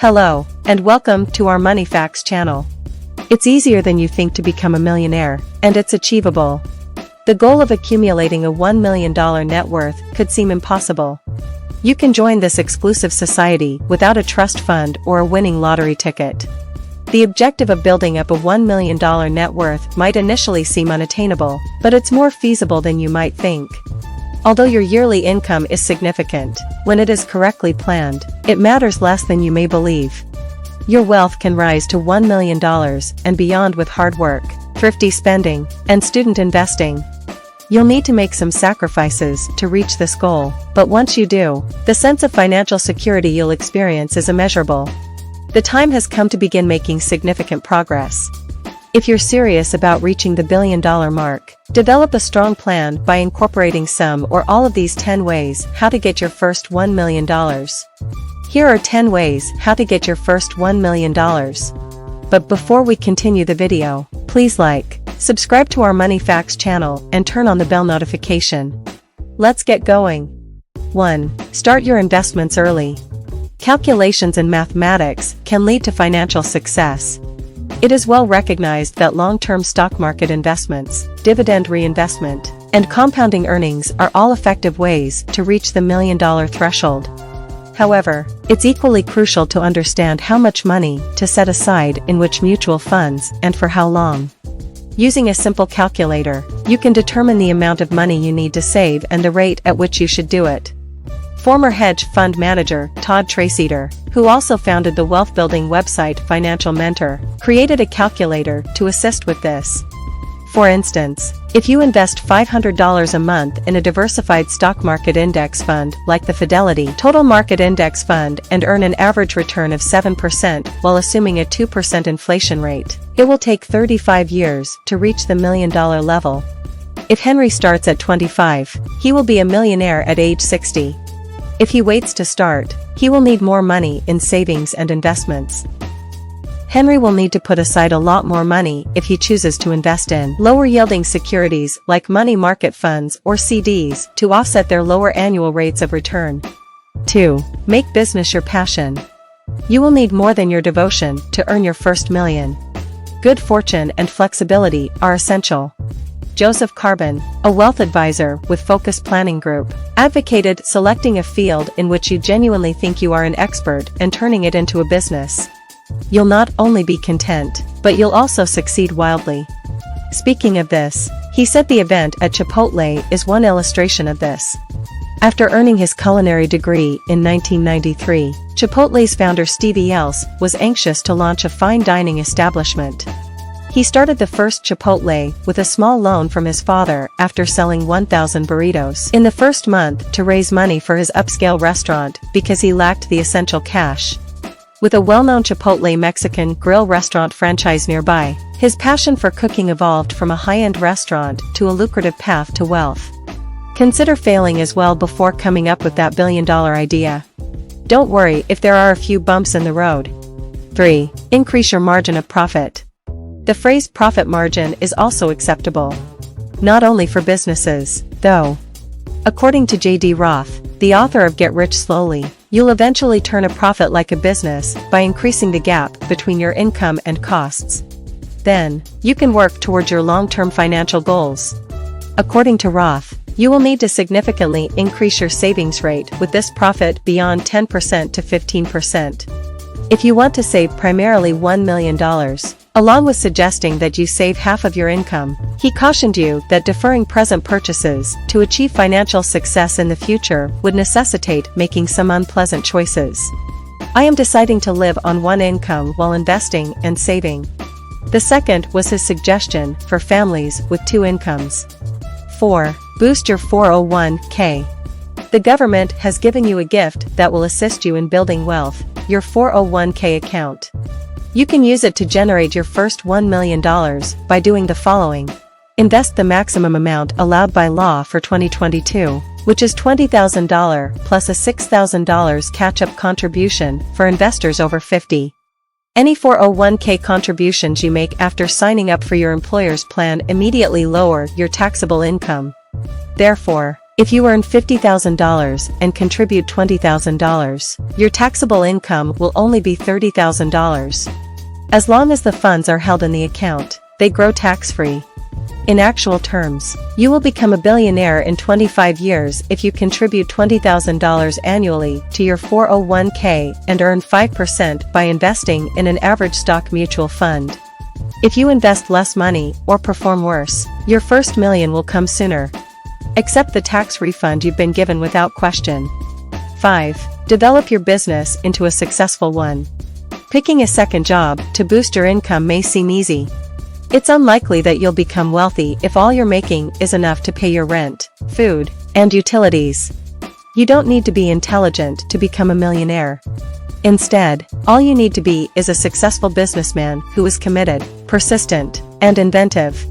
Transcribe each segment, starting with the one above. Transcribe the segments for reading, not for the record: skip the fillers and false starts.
Hello, and welcome to our Money Facts channel. It's easier than you think to become a millionaire, and it's achievable. The goal of accumulating a $1 million net worth could seem impossible. You can join this exclusive society without a trust fund or a winning lottery ticket. The objective of building up a $1 million net worth might initially seem unattainable, but it's more feasible than you might think. Although your yearly income is significant, when it is correctly planned, it matters less than you may believe. Your wealth can rise to $1 million and beyond with hard work, thrifty spending, and student investing. You'll need to make some sacrifices to reach this goal, but once you do, the sense of financial security you'll experience is immeasurable. The time has come to begin making significant progress. If you're serious about reaching the billion-dollar mark, develop a strong plan by incorporating some or all of these 10 ways how to get your first $1 million. Here are 10 ways how to get your first $1 million. But before we continue the video, please like, subscribe to our Money Facts channel and turn on the bell notification. Let's get going. 1. Start your investments early. Calculations in mathematics can lead to financial success. It is well recognized that long-term stock market investments, dividend reinvestment, and compounding earnings are all effective ways to reach the million-dollar threshold. However, it's equally crucial to understand how much money to set aside in which mutual funds and for how long. Using a simple calculator, you can determine the amount of money you need to save and the rate at which you should do it. Former hedge fund manager Todd Tracyter, who also founded the wealth-building website Financial Mentor, created a calculator to assist with this. For instance, if you invest $500 a month in a diversified stock market index fund like the Fidelity Total Market Index Fund and earn an average return of 7% while assuming a 2% inflation rate, it will take 35 years to reach the million-dollar level. If Henry starts at 25, he will be a millionaire at age 60. If he waits to start, he will need more money in savings and investments. Henry will need to put aside a lot more money if he chooses to invest in lower-yielding securities like money market funds or CDs to offset their lower annual rates of return. 2. Make business your passion. You will need more than your devotion to earn your first million. Good fortune and flexibility are essential. Joseph Carbon, a wealth advisor with Focus Planning Group, advocated selecting a field in which you genuinely think you are an expert and turning it into a business. You'll not only be content, but you'll also succeed wildly. Speaking of this, he said the event at Chipotle is one illustration of this. After earning his culinary degree in 1993, Chipotle's founder Stevie Else was anxious to launch a fine dining establishment. He started the first Chipotle with a small loan from his father after selling 1,000 burritos in the first month to raise money for his upscale restaurant because he lacked the essential cash. With a well-known Chipotle Mexican grill restaurant franchise nearby, his passion for cooking evolved from a high-end restaurant to a lucrative path to wealth. Consider failing as well before coming up with that billion-dollar idea. Don't worry if there are a few bumps in the road. 3. Increase your margin of profit. The phrase profit margin is also acceptable. Not only for businesses, though. According to J.D. Roth, the author of Get Rich Slowly, you'll eventually turn a profit like a business by increasing the gap between your income and costs. Then, you can work towards your long-term financial goals. According to Roth, you will need to significantly increase your savings rate with this profit beyond 10% to 15%. If you want to save primarily $1 million, along with suggesting that you save half of your income, he cautioned you that deferring present purchases to achieve financial success in the future would necessitate making some unpleasant choices. I am deciding to live on one income while investing and saving. The second was his suggestion for families with two incomes. 4. Boost your 401k. The government has given you a gift that will assist you in building wealth, your 401k account. You can use it to generate your first $1 million by doing the following. Invest the maximum amount allowed by law for 2022, which is $20,000 plus a $6,000 catch-up contribution for investors over 50. Any 401k contributions you make after signing up for your employer's plan immediately lower your taxable income. Therefore, If you earn $50,000 and contribute $20,000, your taxable income will only be $30,000. As long as the funds are held in the account, they grow tax-free. In actual terms, you will become a billionaire in 25 years if you contribute $20,000 annually to your 401k and earn 5% by investing in an average stock mutual fund. If you invest less money or perform worse, your first million will come sooner. Accept the tax refund you've been given without question. 5. Develop your business into a successful one. Picking a second job to boost your income may seem easy. It's unlikely that you'll become wealthy if all you're making is enough to pay your rent, food, and utilities. You don't need to be intelligent to become a millionaire. Instead, all you need to be is a successful businessman who is committed, persistent, and inventive.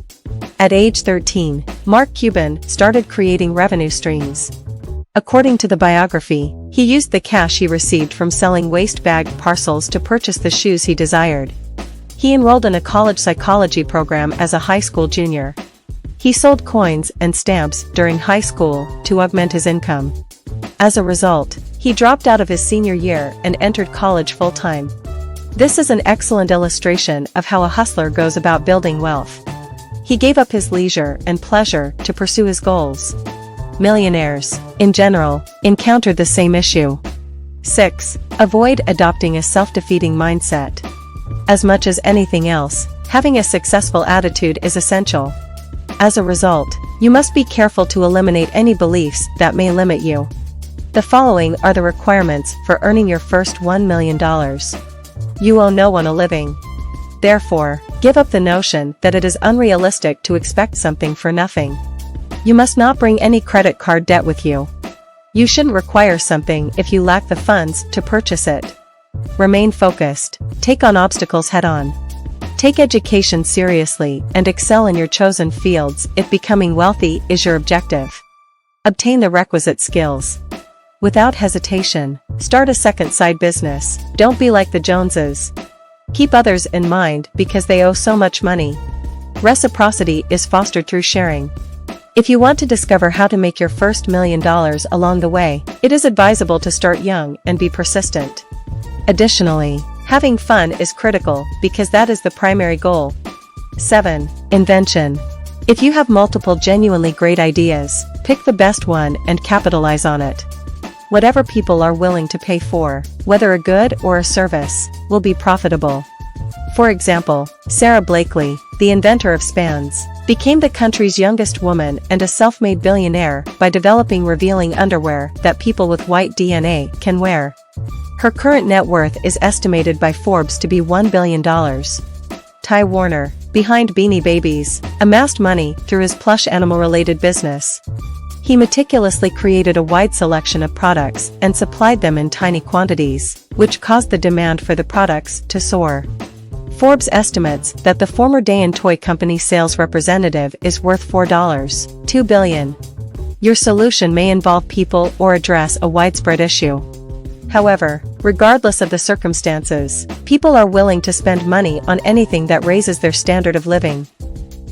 At age 13, Mark Cuban started creating revenue streams. According to the biography, he used the cash he received from selling waste bag parcels to purchase the shoes he desired. He enrolled in a college psychology program as a high school junior. He sold coins and stamps during high school to augment his income. As a result, he dropped out of his senior year and entered college full-time. This is an excellent illustration of how a hustler goes about building wealth. He gave up his leisure and pleasure to pursue his goals. Millionaires, in general, encountered the same issue. 6. Avoid adopting a self-defeating mindset. As much as anything else, having a successful attitude is essential. As a result, you must be careful to eliminate any beliefs that may limit you. The following are the requirements for earning your first $1 million. You owe no one a living. Therefore, give up the notion that it is unrealistic to expect something for nothing. You must not bring any credit card debt with you. You shouldn't require something if you lack the funds to purchase it. Remain focused, take on obstacles head-on. Take education seriously and excel in your chosen fields if becoming wealthy is your objective. Obtain the requisite skills. Without hesitation, start a second side business. Don't be like the Joneses. Keep others in mind because they owe so much money. Reciprocity is fostered through sharing. If you want to discover how to make your first $1 million along the way, it is advisable to start young and be persistent. Additionally, having fun is critical because that is the primary goal. 7. Invention. If you have multiple genuinely great ideas, pick the best one and capitalize on it. Whatever people are willing to pay for, whether a good or a service, will be profitable. For example, Sarah Blakely, the inventor of spans, became the country's youngest woman and a self-made billionaire by developing revealing underwear that people with white DNA can wear. Her current net worth is estimated by Forbes to be $1 billion. Ty Warner, behind Beanie Babies, amassed money through his plush animal-related business. He meticulously created a wide selection of products and supplied them in tiny quantities, which caused the demand for the products to soar. Forbes estimates that the former Dayan toy company sales representative is worth $4.2 billion. Your solution may involve people or address a widespread issue. However, regardless of the circumstances, people are willing to spend money on anything that raises their standard of living.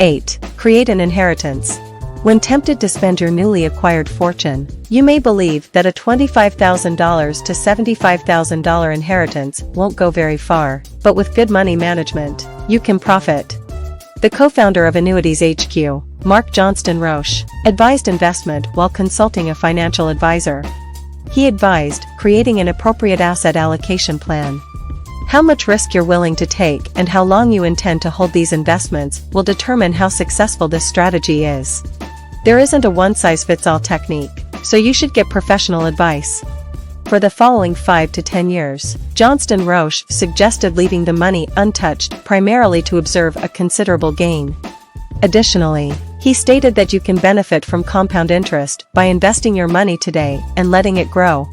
8. Create an inheritance. When tempted to spend your newly acquired fortune, you may believe that a $25,000 to $75,000 inheritance won't go very far, but with good money management, you can profit. The co-founder of Annuities HQ, Mark Johnston Roche, advised investment while consulting a financial advisor. He advised creating an appropriate asset allocation plan. How much risk you're willing to take and how long you intend to hold these investments will determine how successful this strategy is. There isn't a one-size-fits-all technique, so you should get professional advice. For the following 5 to 10 years, Johnston Roche suggested leaving the money untouched primarily to observe a considerable gain. Additionally, he stated that you can benefit from compound interest by investing your money today and letting it grow.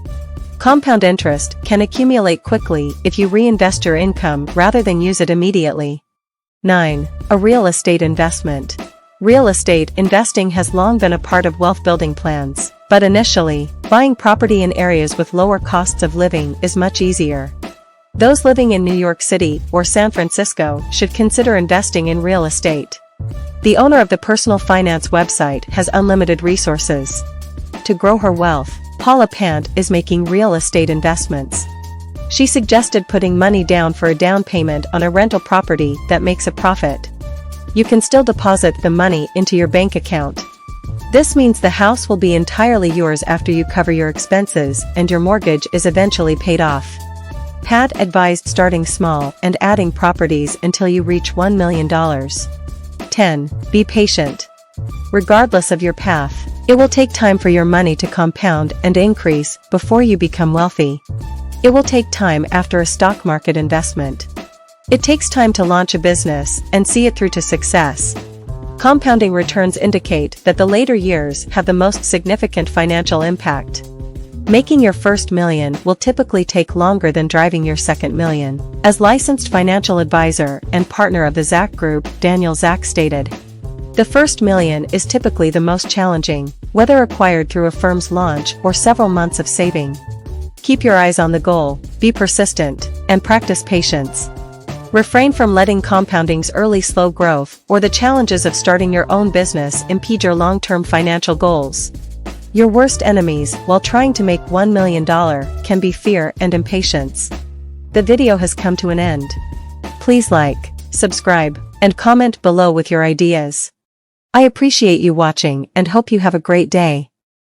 Compound interest can accumulate quickly if you reinvest your income rather than use it immediately. 9. A real estate investment. Real estate investing has long been a part of wealth-building plans, but initially, buying property in areas with lower costs of living is much easier. Those living in New York City or San Francisco should consider investing in real estate. The owner of the personal finance website has unlimited resources. to grow her wealth, Paula Pant is making real estate investments. She suggested putting money down for a down payment on a rental property that makes a profit. You can still deposit the money into your bank account. This means the house will be entirely yours after you cover your expenses and your mortgage is eventually paid off. Pat advised starting small and adding properties until you reach $1 million. 10. Be patient. Regardless of your path, it will take time for your money to compound and increase before you become wealthy. It will take time after a stock market investment. It takes time to launch a business and see it through to success. Compounding returns indicate that the later years have the most significant financial impact. Making your first million will typically take longer than driving your second million, as licensed financial advisor and partner of the Zach Group, Daniel Zach stated. The first million is typically the most challenging, whether acquired through a firm's launch or several months of saving. Keep your eyes on the goal, be persistent, and practice patience. Refrain from letting compounding's early slow growth or the challenges of starting your own business impede your long-term financial goals. Your worst enemies while trying to make $1 million can be fear and impatience. The video has come to an end. Please like, subscribe, and comment below with your ideas. I appreciate you watching and hope you have a great day.